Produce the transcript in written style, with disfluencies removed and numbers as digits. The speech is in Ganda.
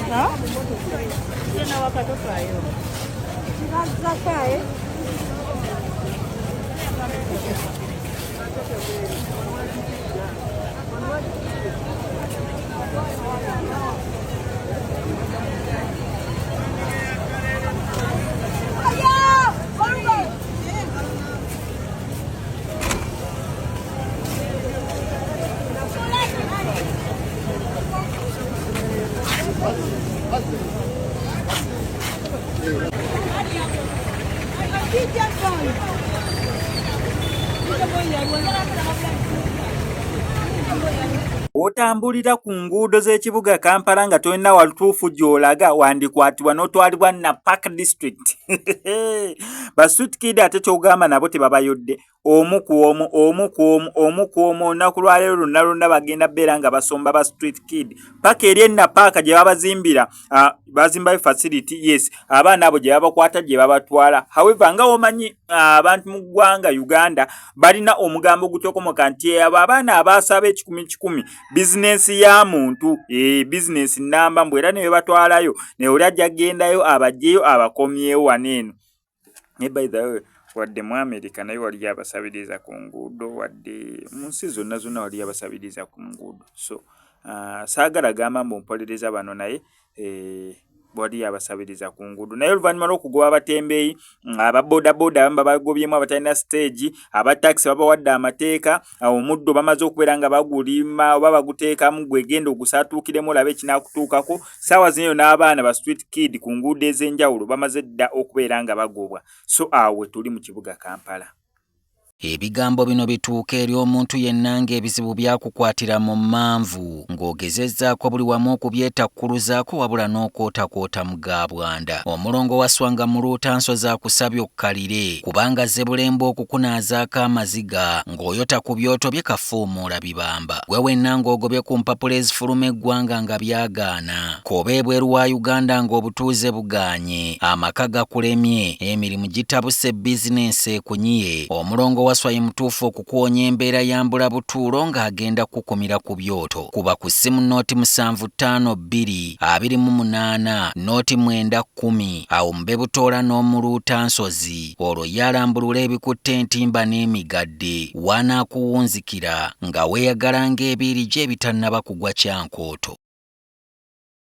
No? Tena wakatoka hayo. Zakae. Otambulira ku nguudo z'ekibuga Kampala nga tolina watuufu gy'olaga wandikwatibwa n'otwalibwa na Park District. Ba Street Kid ate ky'ogamba nabo tebabayodde. Omu ku omu olunaku lwaleero lonna bagenda bbeera nga basomba ba Street Kid. Paka eri enna paaka gye babazimbira, bazimbayo facility, yes, abaana abo gye babakwata gye babatwala. However, nga omanyi abantu mu ggwanga Uganda balina omugambo gutokomoka nti abo abaana abaasaba 10,000 bizinesi ya muntu, bizinesi namba mbwe era ne batwalayo ne oli ajja gendayo abajjeyo abakomyewo waneeno. Ne by the way, wadde mu America naye wali abasabiriza ku nguudo, wadde mu nsi zonna wali abasabiriza ku nguudo. So saagala gamba mpolereza bano naye wali abasabiriza ku nguudo. Naye oluvannyuma lw'okugoba abatembeeyi, ababodaboda abamu babagobyemu abatalina stage, abataxi babawadde amateeka, omuddo bamaze okubeera nga bagulima oba baguteekamu gwegenda ogusaatuukiremu olabe ekinaakutuukako. Ssaawa zino n'abaana ba Street Kid ku nguudo ez'enjawulo bamaze dda okubeera nga bagobwa. So awo tuli mu kibuga Kampala. Ebigambo bino bituuka eri omuntu yenna ng'ebizibu byakukwatira mu manvu ng'ogezezzaako buli wamu okubyetakkuluzaako wabula n'okootakoota mu gaabwanda. Omulongo wa Swanga mu Luutansozi akusabye okkalire kubanga Zebbulembo okukunaazaako amaziga ng'oyota ku byoto bye kafuumuula bibamba. Gwe wenna ng'ogobye ku mpapula ezifuluma eggwanga nga byagaana. Koba ebweru wa Uganda ng'obutuuze bugaanye, amaka gakulemye, emirimu gitabuse, bizinensi ekunyiye. Omulongo waswaye mutuufu okukuwonya embeera ya mbulabutuulo ng'agenda kukumira ku byoto. Kuba ku ssimu nooti 752228 nooti 910 awo mube butoola n'omu Luutansozi. Olwo yalambulula ebikutte entimba n'emigadde wanaakuwunzikira nga weeyagala ng'ebiiri gye ebitannaba kugwa Kyankooto.